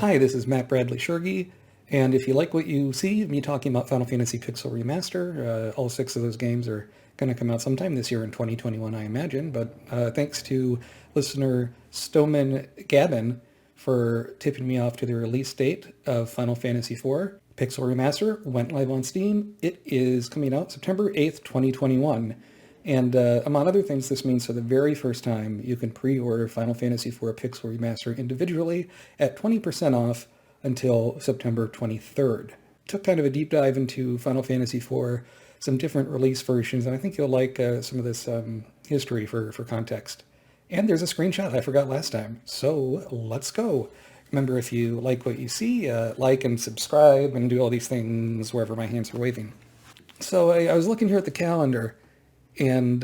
Hi, this is Matt Bradley-Tschirgi, and if you like what you see, me talking about Final Fantasy Pixel Remaster, all 6 of those games are going to come out sometime this year in 2021, I imagine, but thanks to listener Stoneman Gavin for tipping me off to the release date of Final Fantasy IV Pixel Remaster. Went live on Steam. It is coming out September 8th, 2021. And among other things, this means for the very first time, you can pre-order Final Fantasy IV Pixel Remaster individually at 20% off until September 23rd. Took kind of a deep dive into Final Fantasy IV, some different release versions, and I think you'll like some of this history for context. And there's a screenshot I forgot last time, so let's go. Remember, if you like what you see, like and subscribe and do all these things wherever my hands are waving. So I was looking here at the calendar, and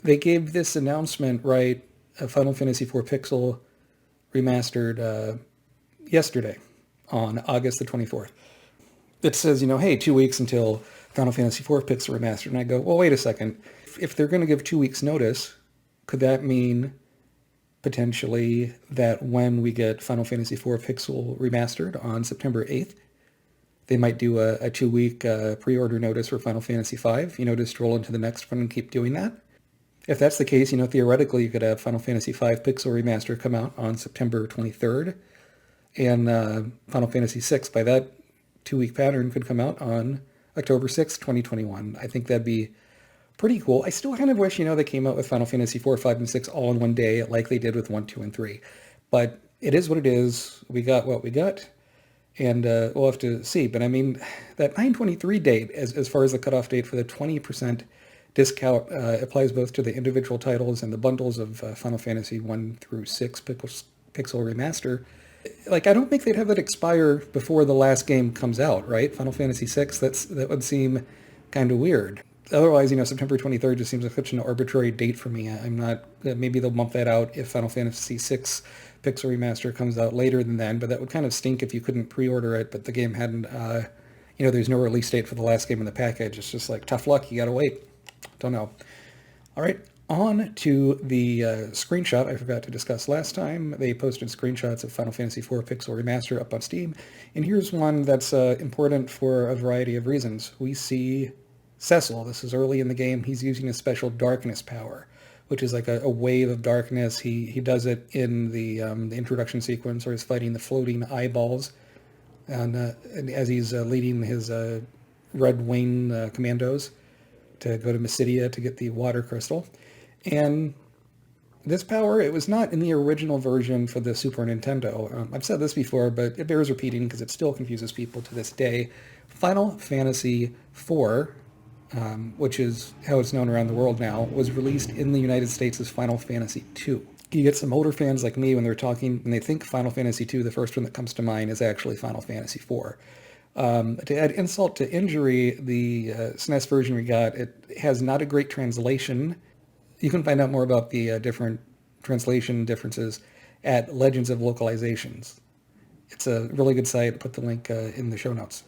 they gave this announcement, right, of Final Fantasy IV Pixel Remastered yesterday on August the 24th. It says, hey, 2 weeks until Final Fantasy IV Pixel Remastered. And I go, well, wait a second. If they're going to give 2 weeks notice, could that mean potentially that when we get Final Fantasy IV Pixel Remastered on September 8th, they might do a 2-week pre-order notice for Final Fantasy V, just roll into the next one and keep doing that? If that's the case, theoretically you could have Final Fantasy V Pixel Remaster come out on September 23rd, and Final Fantasy VI, by that 2-week pattern, could come out on October 6th, 2021. I think that'd be pretty cool. I still kind of wish, they came out with Final Fantasy IV, 5, and 6 all in one day, like they did with 1, 2, and 3. But it is what it is. We got what we got. And we'll have to see. But I mean, that 9/23 date, as far as the cutoff date for the 20% discount, applies both to the individual titles and the bundles of Final Fantasy 1 through 6 Pixel Remaster. Like, I don't think they'd have that expire before the last game comes out, right? Final Fantasy 6, that would seem kind of weird. Otherwise, September 23rd just seems like such an arbitrary date for me. I'm not, maybe they'll bump that out if Final Fantasy 6 Pixel Remaster comes out later than then, but that would kind of stink if you couldn't pre-order it, but the game hadn't, there's no release date for the last game in the package. It's just like, tough luck, you gotta wait. Don't know. All right, on to the screenshot I forgot to discuss last time. They posted screenshots of Final Fantasy IV Pixel Remaster up on Steam, and here's one that's important for a variety of reasons. We see Cecil. This is early in the game. He's using a special darkness power, which is like a wave of darkness. He does it in the introduction sequence where he's fighting the floating eyeballs, and as he's leading his Red Wing commandos to go to Mysidia to get the water crystal. And this power, it was not in the original version for the Super Nintendo. I've said this before, but it bears repeating because it still confuses people to this day. Final Fantasy IV, which is how it's known around the world now, was released in the United States as Final Fantasy II. You get some older fans like me when when they think Final Fantasy II, the first one that comes to mind is actually Final Fantasy IV. To add insult to injury, the SNES version we got, it has not a great translation. You can find out more about the different translation differences at Legends of Localizations. It's a really good site. I'll put the link in the show notes.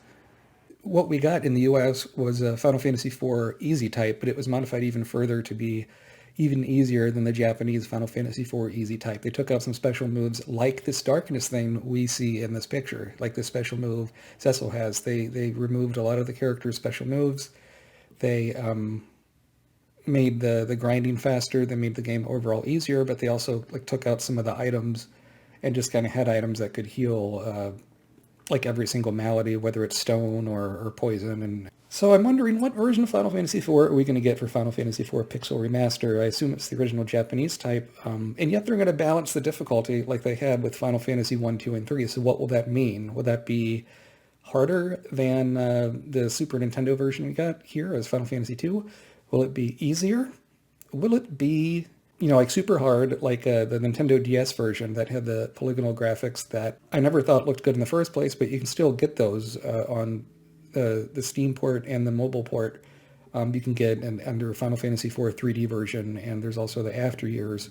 What we got in the US was Final Fantasy IV Easy Type, but it was modified even further to be even easier than the Japanese Final Fantasy IV Easy Type. They took out some special moves like this darkness thing we see in this picture, like this special move Cecil has. They removed a lot of the character's special moves. They made the grinding faster. They made the game overall easier, but they also took out some of the items and just kind of had items that could heal every single malady, whether it's stone or poison. And so I'm wondering, what version of Final Fantasy IV are we going to get for Final Fantasy IV Pixel Remaster? I assume it's the original Japanese type, and yet they're going to balance the difficulty like they had with Final Fantasy 1, 2, and 3. So what will that mean? Will that be harder than the Super Nintendo version we got here as Final Fantasy II? Will it be easier? Will it be super hard, like the Nintendo DS version that had the polygonal graphics that I never thought looked good in the first place, but you can still get those on the Steam port and the mobile port. You can get under Final Fantasy IV 3D version, and there's also the After Years.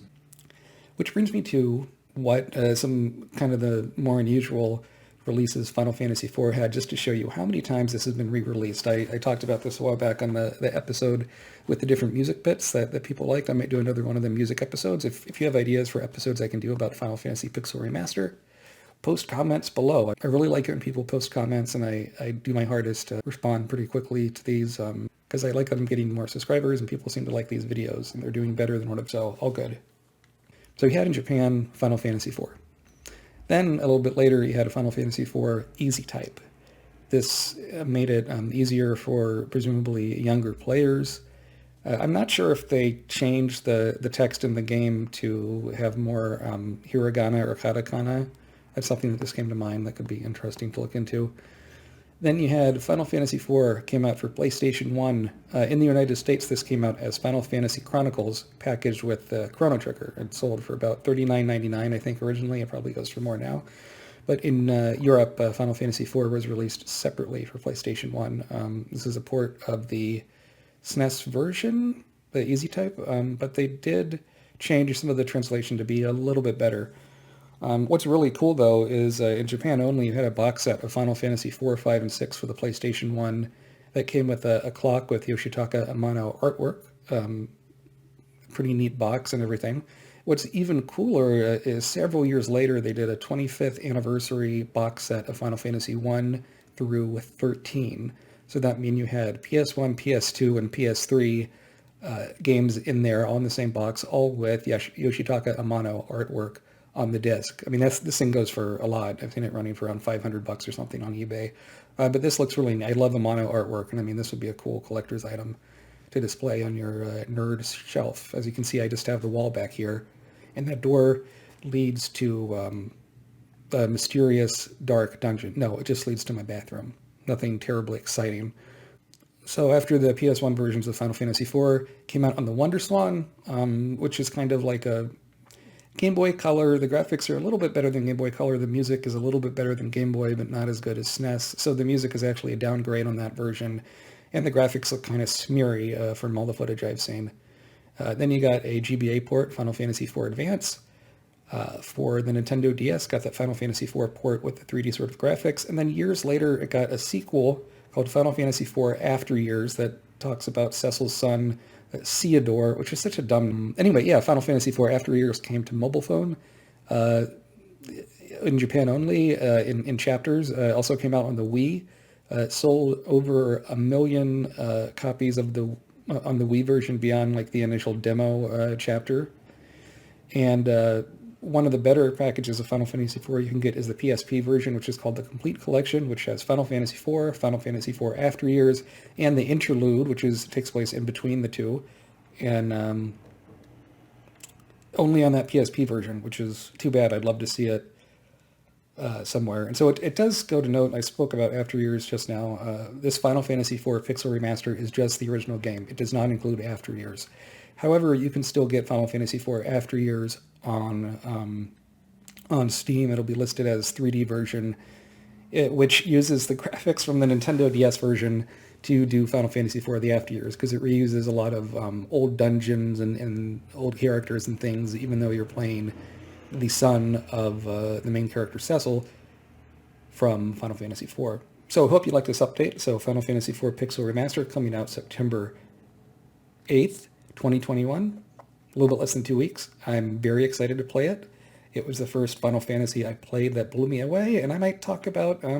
Which brings me to what some kind of the more unusual releases Final Fantasy IV had, just to show you how many times this has been re-released. I talked about this a while back on the episode with the different music bits that people liked. I might do another one of the music episodes. If you have ideas for episodes I can do about Final Fantasy Pixel Remaster, post comments below. I really like it when people post comments, and I do my hardest to respond pretty quickly to these because I like that I'm getting more subscribers and people seem to like these videos and they're doing better than what I've so all good. So he had in Japan Final Fantasy IV. Then a little bit later he had a Final Fantasy IV Easy Type. This made it easier for presumably younger players. I'm not sure if they changed the text in the game to have more hiragana or katakana. That's something that just came to mind that could be interesting to look into. Then you had Final Fantasy IV came out for PlayStation 1. In the United States, this came out as Final Fantasy Chronicles packaged with Chrono Trigger. It sold for about $39.99, I think, originally. It probably goes for more now. But in Europe, Final Fantasy IV was released separately for PlayStation 1. This is a port of the SNES version, the Easy Type, but they did change some of the translation to be a little bit better. What's really cool, though, is in Japan only, you had a box set of Final Fantasy IV, 5, and 6 for the PlayStation 1 that came with a clock with Yoshitaka Amano artwork. Pretty neat box and everything. What's even cooler is several years later, they did a 25th anniversary box set of Final Fantasy 1 through 13. So that means you had PS1, PS2, and PS3 games in there, all in the same box, all with Yoshitaka Amano artwork on the disc. I mean, this thing goes for a lot. I've seen it running for around $500 or something on eBay. But this looks really neat. I love Amano artwork, and I mean, this would be a cool collector's item to display on your nerd shelf. As you can see, I just have the wall back here, and that door leads to a mysterious dark dungeon. No, it just leads to my bathroom. Nothing terribly exciting. So after the PS1 versions of Final Fantasy IV came out on the WonderSwan, which is kind of like a Game Boy Color. The graphics are a little bit better than Game Boy Color. The music is a little bit better than Game Boy, but not as good as SNES. So the music is actually a downgrade on that version. And the graphics look kind of smeary from all the footage I've seen. Then you got a GBA port, Final Fantasy IV Advance. For the Nintendo DS, got that Final Fantasy IV port with the 3D sort of graphics. And then years later, it got a sequel called Final Fantasy IV After Years that talks about Cecil's son, Theodore, which is such a dumb... Anyway, yeah, Final Fantasy IV After Years came to mobile phone in Japan only, in chapters. Also came out on the Wii. Sold over 1 million copies of on the Wii version beyond like the initial demo chapter. And one of the better packages of Final Fantasy IV you can get is the PSP version, which is called the Complete Collection, which has Final Fantasy IV, Final Fantasy IV After Years, and the Interlude, which takes place in between the two. And only on that PSP version, which is too bad. I'd love to see it somewhere. And so it does go to note, I spoke about After Years just now, this Final Fantasy IV Pixel Remaster is just the original game. It does not include After Years. However, you can still get Final Fantasy IV After Years on Steam. It'll be listed as 3D version, which uses the graphics from the Nintendo DS version to do Final Fantasy IV The After Years, because it reuses a lot of old dungeons and old characters and things, even though you're playing the son of the main character Cecil from Final Fantasy IV. So I hope you like this update. So Final Fantasy IV Pixel Remaster coming out September 8th, 2021. A little bit less than 2 weeks. I'm very excited to play it. It was the first Final Fantasy I played that blew me away, and I might talk about, I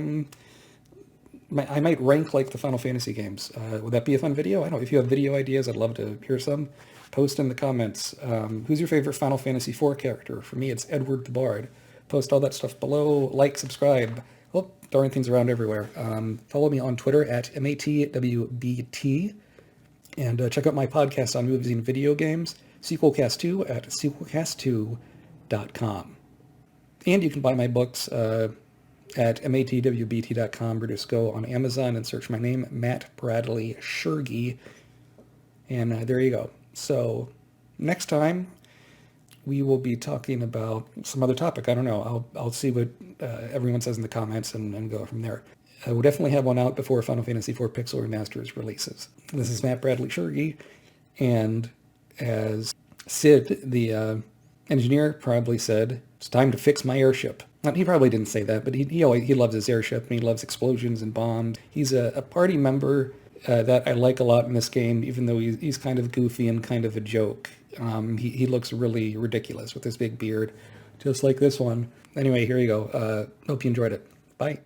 might rank like the Final Fantasy games. Would that be a fun video? I don't know. If you have video ideas, I'd love to hear some. Post in the comments. Who's your favorite Final Fantasy IV character? For me, it's Edward the Bard. Post all that stuff below. Like, subscribe. Oh, throwing things around everywhere. Follow me on Twitter at MATWBT. And check out my podcast on movies and video games, Sequelcast2 at sequelcast2.com. And you can buy my books at matwbt.com, or just go on Amazon and search my name, Matt Bradley-Tschirgi. And there you go. So next time we will be talking about some other topic. I don't know. I'll see what everyone says in the comments and go from there. We'll definitely have one out before Final Fantasy IV Pixel Remaster's releases. This is Matt Bradley-Tschirgi, and as Sid, the engineer, probably said, it's time to fix my airship. He probably didn't say that, but he loves his airship, and he loves explosions and bombs. He's a party member that I like a lot in this game, even though he's kind of goofy and kind of a joke. He looks really ridiculous with his big beard, just like this one. Anyway, here you go. Hope you enjoyed it. Bye.